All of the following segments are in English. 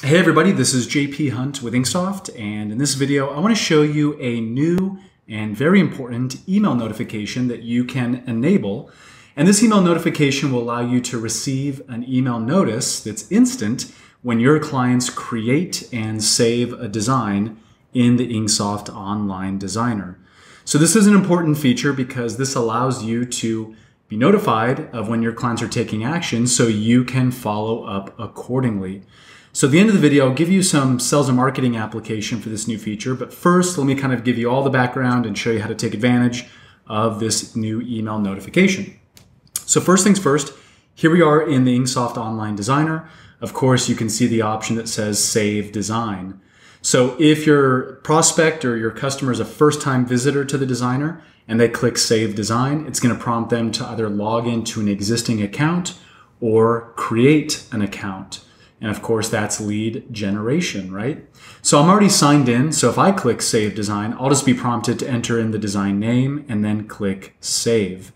Hey everybody, this is JP Hunt with InkSoft, and in this video I want to show you a new and very important email notification that you can enable. And this email notification will allow you to receive an email notice that's instant when your clients create and save a design in the InkSoft Online Designer. So this is an important feature because this allows you to be notified of when your clients are taking action so you can follow up accordingly. So at the end of the video, I'll give you some sales and marketing application for this new feature. But first, let me kind of give you all the background and show you how to take advantage of this new email notification. So first things first, here we are in the InkSoft Online Designer. Of course, you can see the option that says Save Design. So if your prospect or your customer is a first-time visitor to the designer and they click Save Design, it's going to prompt them to either log into an existing account or create an account. And of course, that's lead generation, right? So I'm already signed in. So if I click Save Design, I'll just be prompted to enter in the design name and then click Save.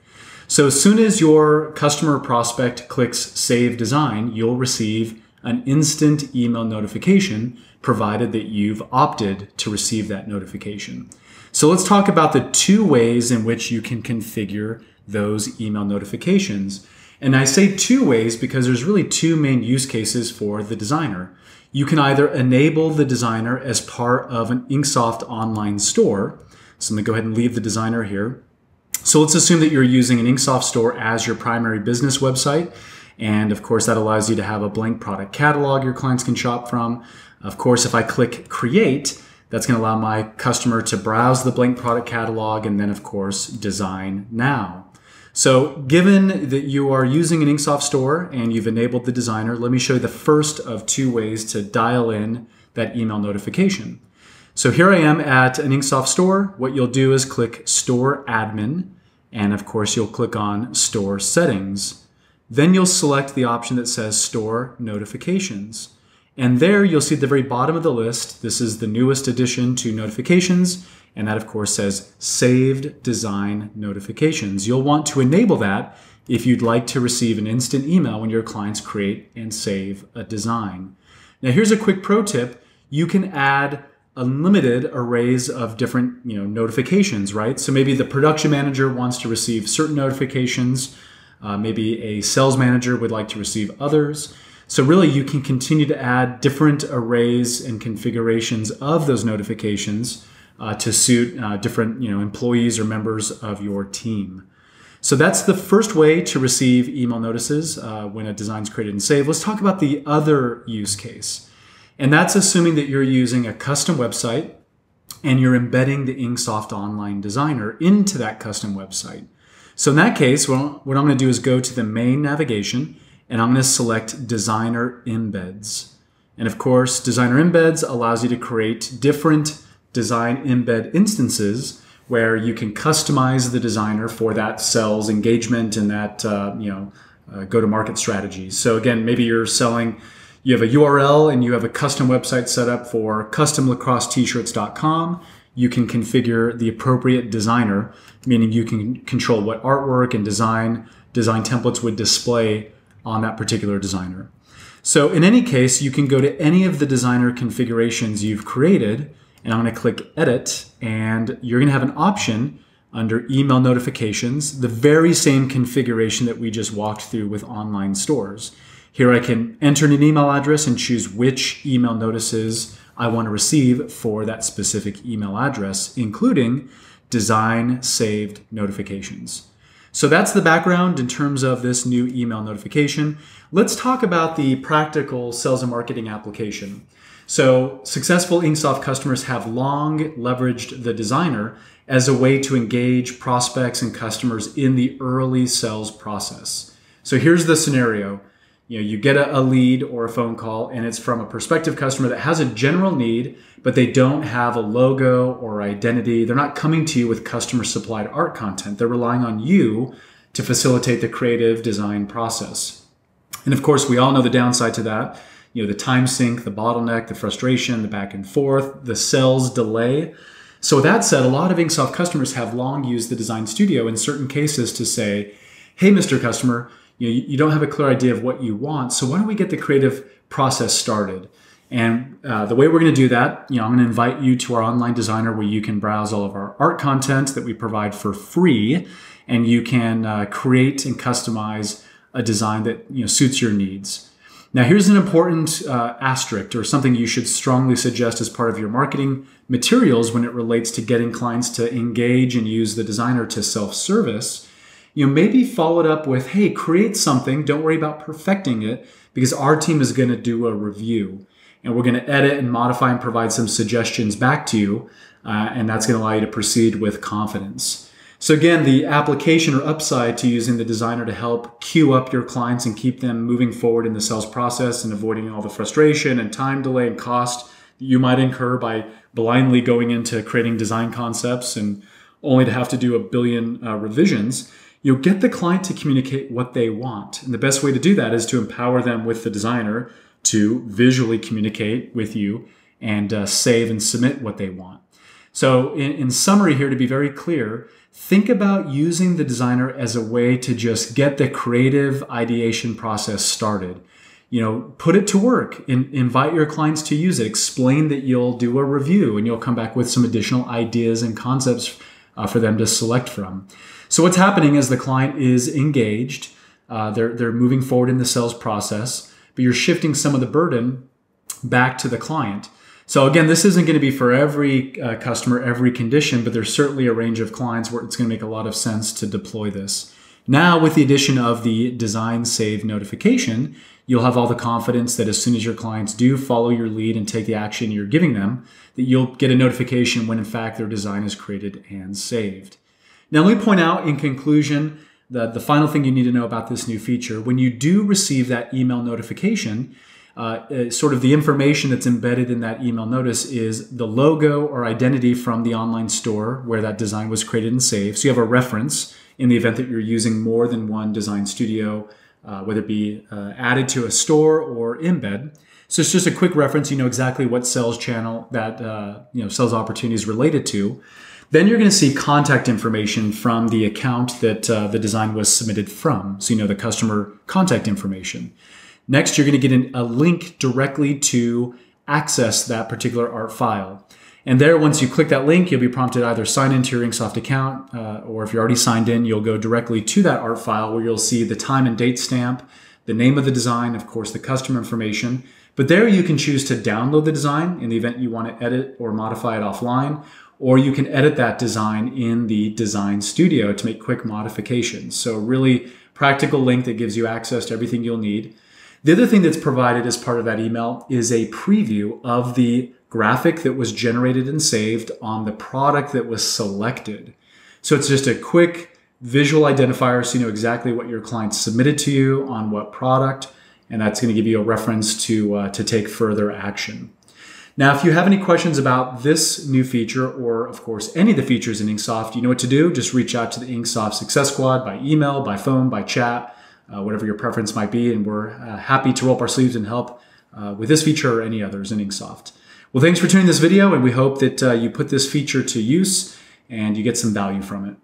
So as soon as your customer or prospect clicks Save Design, you'll receive an instant email notification provided that you've opted to receive that notification. So let's talk about the two ways in which you can configure those email notifications. And I say two ways because there's really two main use cases for the designer. You can either enable the designer as part of an InkSoft online store. So I'm going to go ahead and leave the designer here. So let's assume that you're using an InkSoft store as your primary business website. And of course, that allows you to have a blank product catalog your clients can shop from. Of course, if I click Create, that's going to allow my customer to browse the blank product catalog and then, of course, design now. So given that you are using an InkSoft store and you've enabled the designer, let me show you the first of two ways to dial in that email notification. So here I am at an InkSoft store. What you'll do is click Store Admin, and of course you'll click on Store Settings. Then you'll select the option that says Store Notifications. And there you'll see at the very bottom of the list, this is the newest addition to notifications. And that, of course, says Saved Design Notifications. You'll want to enable that if you'd like to receive an instant email when your clients create and save a design. Now, here's a quick pro tip. You can add unlimited arrays of different notifications, right? So maybe the production manager wants to receive certain notifications. Maybe a sales manager would like to receive others. So really, you can continue to add different arrays and configurations of those notifications to suit different employees or members of your team. So that's the first way to receive email notices when a design is created and saved. Let's talk about the other use case. And that's assuming that you're using a custom website and you're embedding the InkSoft Online Designer into that custom website. So in that case, what I'm going to do is go to the main navigation and I'm going to select Designer Embeds. And of course, Designer Embeds allows you to create different design embed instances where you can customize the designer for that sales engagement and that go-to-market strategy. So again, maybe you have a URL and you have a custom website set up for customlacrosset-shirts.com. You can configure the appropriate designer, meaning you can control what artwork and design templates would display on that particular designer. So in any case, you can go to any of the designer configurations you've created, and I'm going to click Edit, and you're going to have an option under Email Notifications, the very same configuration that we just walked through with online stores. Here I can enter an email address and choose which email notices I want to receive for that specific email address, including design saved notifications. So that's the background in terms of this new email notification. Let's talk about the practical sales and marketing application. So successful InkSoft customers have long leveraged the designer as a way to engage prospects and customers in the early sales process. So here's the scenario. You get a lead or a phone call and it's from a prospective customer that has a general need, but they don't have a logo or identity. They're not coming to you with customer supplied art content. They're relying on you to facilitate the creative design process. And of course, we all know the downside to that. The time sink, the bottleneck, the frustration, the back and forth, the sales delay. So with that said, a lot of InkSoft customers have long used the Design Studio in certain cases to say, hey, Mr. Customer, you don't have a clear idea of what you want, so why don't we get the creative process started? And the way we're going to do that, I'm going to invite you to our online designer where you can browse all of our art content that we provide for free, and you can create and customize a design that suits your needs. Now, here's an important asterisk, or something you should strongly suggest as part of your marketing materials when it relates to getting clients to engage and use the designer to self-service. Maybe follow it up with, hey, create something. Don't worry about perfecting it, because our team is going to do a review. And we're going to edit and modify and provide some suggestions back to you. And that's going to allow you to proceed with confidence. So again, the application or upside to using the designer to help queue up your clients and keep them moving forward in the sales process and avoiding all the frustration and time delay and cost that you might incur by blindly going into creating design concepts and only to have to do a billion revisions. You'll get the client to communicate what they want. And the best way to do that is to empower them with the designer to visually communicate with you and save and submit what they want. So in summary here, to be very clear, think about using the designer as a way to just get the creative ideation process started. Put it to work, invite your clients to use it, explain that you'll do a review and you'll come back with some additional ideas and concepts for them to select from. So what's happening is the client is engaged, they're moving forward in the sales process, but you're shifting some of the burden back to the client. So again, this isn't going to be for every customer, every condition, but there's certainly a range of clients where it's going to make a lot of sense to deploy this. Now, with the addition of the design save notification, you'll have all the confidence that as soon as your clients do follow your lead and take the action you're giving them, that you'll get a notification when in fact their design is created and saved. Now, let me point out in conclusion, the final thing you need to know about this new feature: when you do receive that email notification, sort of the information that's embedded in that email notice is the logo or identity from the online store where that design was created and saved. So you have a reference in the event that you're using more than one design studio, whether it be added to a store or embed. So it's just a quick reference. You know exactly what sales channel that sales opportunity is related to. Then you're going to see contact information from the account that the design was submitted from. So the customer contact information. Next, you're going to get a link directly to access that particular art file. And there, once you click that link, you'll be prompted either sign into your InkSoft account, or if you're already signed in, you'll go directly to that art file where you'll see the time and date stamp, the name of the design, of course, the customer information. But there you can choose to download the design in the event you want to edit or modify it offline, or you can edit that design in the design studio to make quick modifications. So really practical link that gives you access to everything you'll need. The other thing that's provided as part of that email is a preview of the graphic that was generated and saved on the product that was selected. So it's just a quick visual identifier so you know exactly what your client submitted to you on what product, and that's going to give you a reference to take further action. Now, if you have any questions about this new feature or, of course, any of the features in InkSoft, you know what to do. Just reach out to the InkSoft Success Squad by email, by phone, by chat, whatever your preference might be, and we're happy to roll up our sleeves and help with this feature or any others in InkSoft. Well, thanks for tuning this video, and we hope that you put this feature to use and you get some value from it.